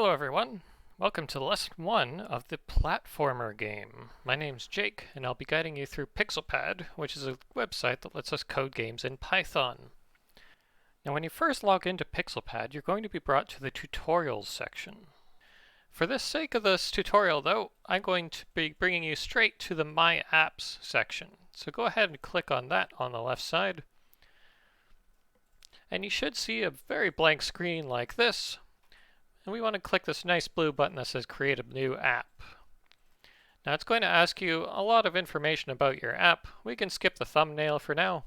Hello everyone, welcome to lesson 1 of the platformer game. My name's Jake and I'll be guiding you through PixelPAD, which is a website that lets us code games in Python. Now when you first log into PixelPAD, you're going to be brought to the tutorials section. For the sake of this tutorial though, I'm going to be bringing you straight to the My Apps section. So go ahead and click on that on the left side. And you should see a very blank screen like this. And we want to click this nice blue button that says Create a New App. Now it's going to ask you a lot of information about your app. We can skip the thumbnail for now.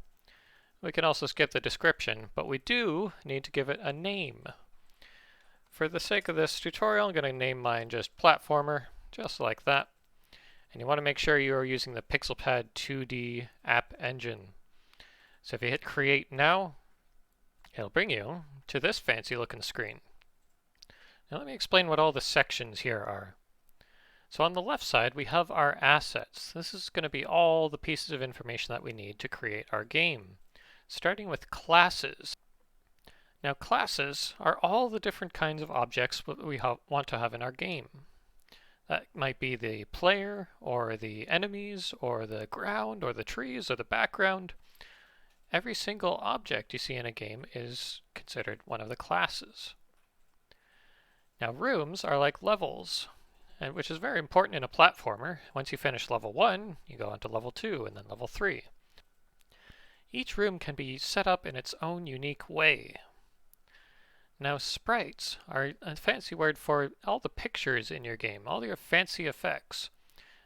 We can also skip the description, but we do need to give it a name. For the sake of this tutorial, I'm going to name mine just Platformer, just like that. And you want to make sure you are using the PixelPAD 2D app engine. So if you hit Create Now, it'll bring you to this fancy looking screen. Now let me explain what all the sections here are. So on the left side we have our assets. This is going to be all the pieces of information that we need to create our game. Starting with classes. Now classes are all the different kinds of objects that we want to have in our game. That might be the player, or the enemies, or the ground, or the trees, or the background. Every single object you see in a game is considered one of the classes. Now rooms are like levels, which is very important in a platformer. Once you finish level 1, you go on to level 2 and then level 3. Each room can be set up in its own unique way. Now sprites are a fancy word for all the pictures in your game, all your fancy effects.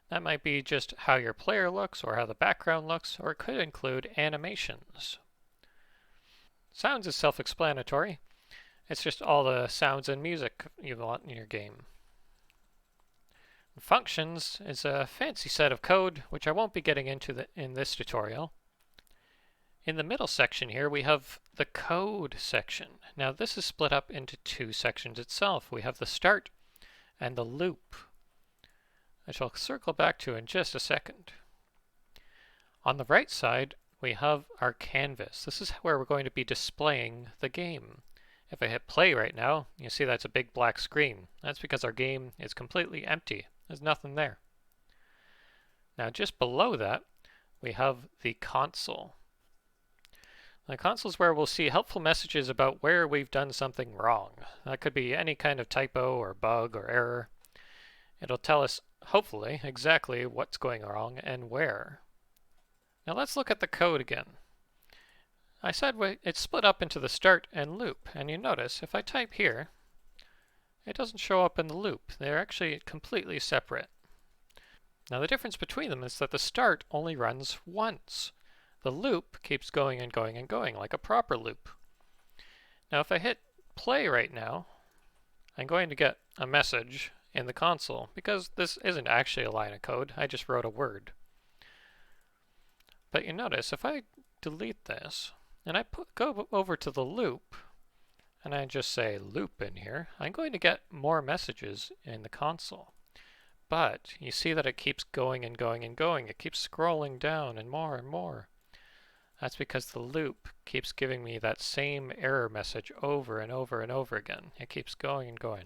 That might be just how your player looks or how the background looks, or it could include animations. Sounds is self-explanatory. It's just all the sounds and music you want in your game. Functions is a fancy set of code, which I won't be getting into in this tutorial. In the middle section here, we have the code section. Now this is split up into two sections itself. We have the start and the loop, which I'll circle back to in just a second. On the right side, we have our canvas. This is where we're going to be displaying the game. If I hit play right now, you see that's a big black screen. That's because our game is completely empty. There's nothing there. Now just below that, we have the console. The console is where we'll see helpful messages about where we've done something wrong. That could be any kind of typo or bug or error. It'll tell us, hopefully, exactly what's going wrong and where. Now let's look at the code again. I said it's split up into the start and loop, and you notice if I type here, it doesn't show up in the loop. They're actually completely separate. Now the difference between them is that the start only runs once. The loop keeps going and going and going, like a proper loop. Now if I hit play right now, I'm going to get a message in the console, because this isn't actually a line of code, I just wrote a word. But you notice if I delete this, and I go over to the loop, and I just say loop in here, I'm going to get more messages in the console. But you see that it keeps going and going and going. It keeps scrolling down and more and more. That's because the loop keeps giving me that same error message over and over and over again. It keeps going and going.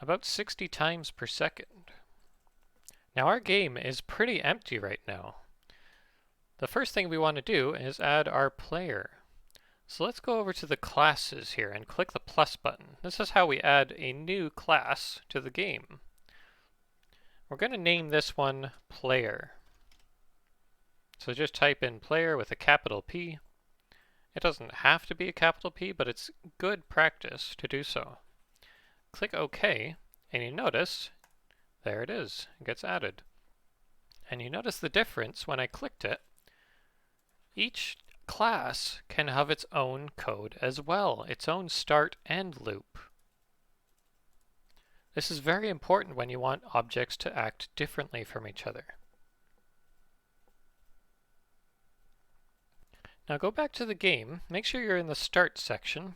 About 60 times per second. Now our game is pretty empty right now. The first thing we want to do is add our player. So let's go over to the classes here and click the plus button. This is how we add a new class to the game. We're going to name this one player. So just type in player with a capital P. It doesn't have to be a capital P, but it's good practice to do so. Click OK, and you notice, there it is, it gets added. And you notice the difference when I clicked it. Each class can have its own code as well, its own start and loop. This is very important when you want objects to act differently from each other. Now go back to the game, make sure you're in the start section,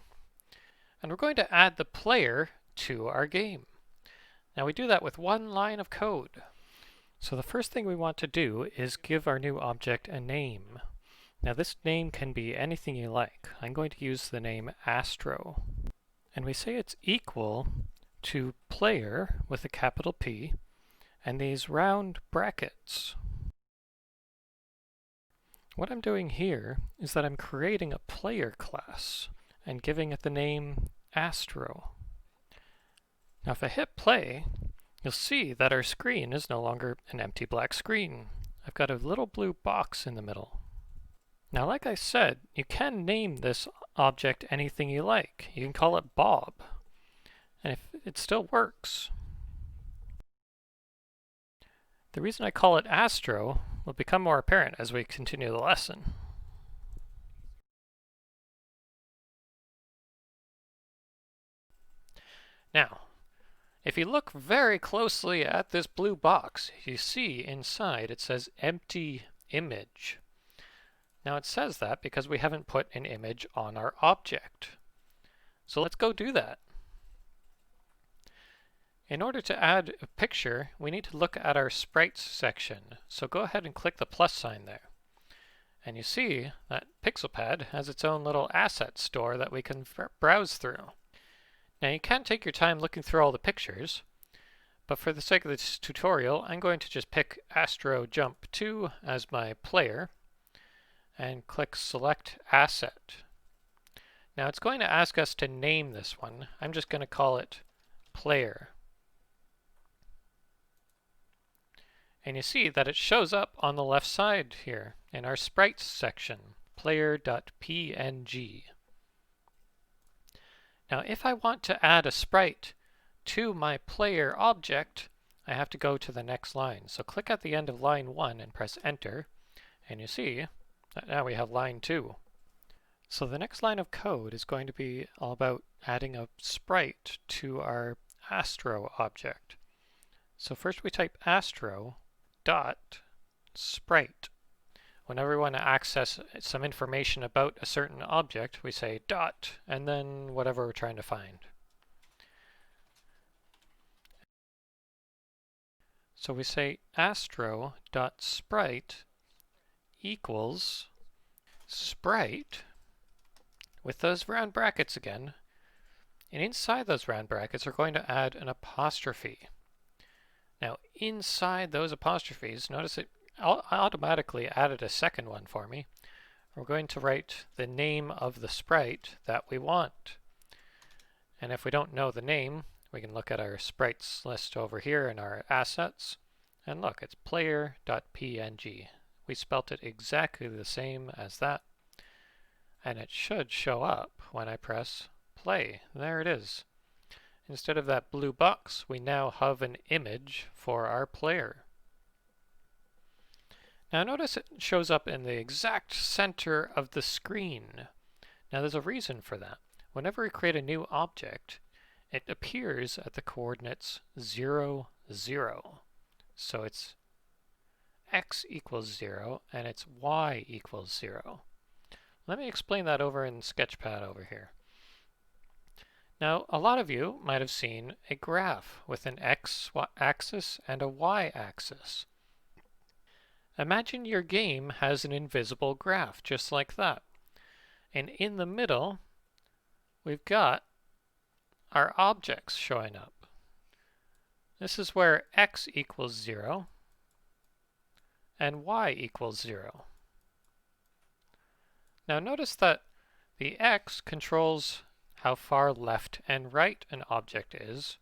and we're going to add the player to our game. Now we do that with one line of code. So the first thing we want to do is give our new object a name. Now this name can be anything you like. I'm going to use the name Astro. And we say it's equal to player with a capital P and these round brackets. What I'm doing here is that I'm creating a player class and giving it the name Astro. Now if I hit play, you'll see that our screen is no longer an empty black screen. I've got a little blue box in the middle. Now like I said, you can name this object anything you like. You can call it Bob, and if it still works. The reason I call it Astro will become more apparent as we continue the lesson. Now, if you look very closely at this blue box, you see inside it says empty image. Now it says that because we haven't put an image on our object. So let's go do that. In order to add a picture, we need to look at our Sprites section. So go ahead and click the plus sign there. And you see that PixelPAD has its own little asset store that we can browse through. Now you can take your time looking through all the pictures, but for the sake of this tutorial, I'm going to just pick Astro Jump 2 as my player and click Select Asset. Now it's going to ask us to name this one. I'm just going to call it Player. And you see that it shows up on the left side here in our Sprites section, player.png. Now if I want to add a sprite to my player object, I have to go to the next line. So click at the end of line 1 and press enter, and you see that now we have line 2. So the next line of code is going to be all about adding a sprite to our Astro object. So first we type Astro dot sprite. Whenever we want to access some information about a certain object, we say dot and then whatever we're trying to find. So we say Astro dot sprite equals sprite with those round brackets again, and inside those round brackets we're going to add an apostrophe. Now inside those apostrophes, notice it automatically added a second one for me. We're going to write the name of the sprite that we want. And if we don't know the name, we can look at our sprites list over here in our assets, and look, it's player.png. We spelt it exactly the same as that, and it should show up when I press play. There it is. Instead of that blue box, we now have an image for our player. Now notice it shows up in the exact center of the screen. Now there's a reason for that. Whenever we create a new object, it appears at the coordinates 0, 0. So it's x equals 0 and it's y equals 0. Let me explain that over in Sketchpad over here. Now, a lot of you might have seen a graph with an x-axis and a y-axis. Imagine your game has an invisible graph, just like that. And in the middle, we've got our objects showing up. This is where x equals 0 and y equals 0. Now notice that the x controls how far left and right an object is,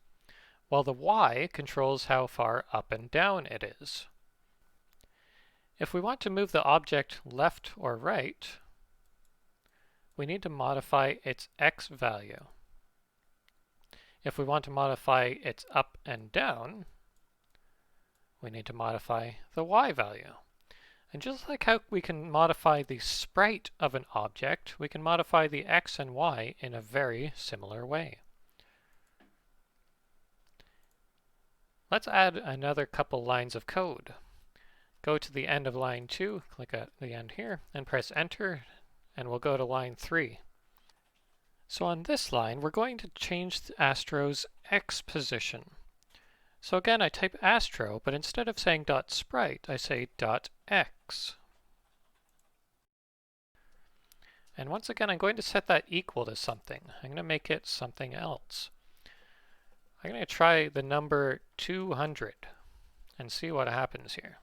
while the y controls how far up and down it is. If we want to move the object left or right, we need to modify its x value. If we want to modify its up and down, we need to modify the y value. And just like how we can modify the sprite of an object, we can modify the x and y in a very similar way. Let's add another couple lines of code. Go to the end of line 2, click at the end here, and press enter, and we'll go to line 3. So on this line, we're going to change Astro's x position. So again, I type Astro, but instead of saying .sprite, I say .x. And once again, I'm going to set that equal to something. I'm going to make it something else. I'm going to try the number 200 and see what happens here.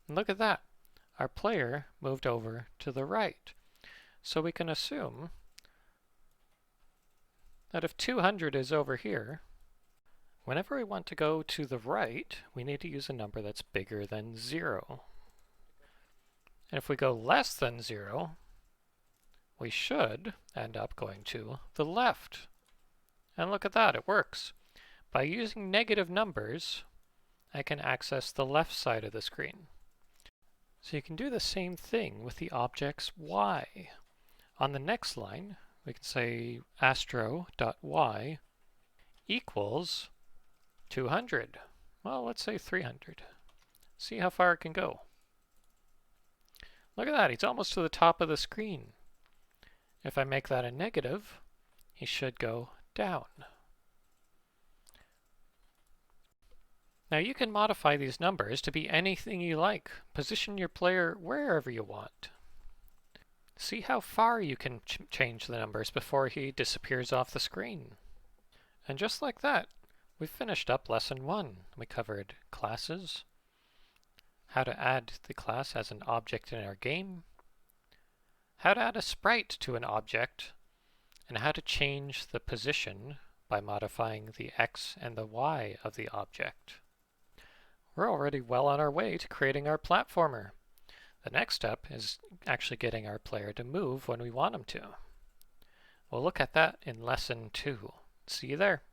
And look at that. Our player moved over to the right. So we can assume that if 200 is over here, whenever we want to go to the right, we need to use a number that's bigger than 0. And if we go less than 0, we should end up going to the left. And look at that, it works. By using negative numbers, I can access the left side of the screen. So you can do the same thing with the objects y. On the next line, we can say astro.y equals 200. Well, let's say 300. See how far it can go. Look at that, he's almost to the top of the screen. If I make that a negative, he should go down. Now you can modify these numbers to be anything you like. Position your player wherever you want. See how far you can change the numbers before he disappears off the screen. And just like that, we finished up lesson 1. We covered classes, how to add the class as an object in our game, how to add a sprite to an object, and how to change the position by modifying the x and the y of the object. We're already well on our way to creating our platformer. The next step is actually getting our player to move when we want him to. We'll look at that in lesson 2. See you there.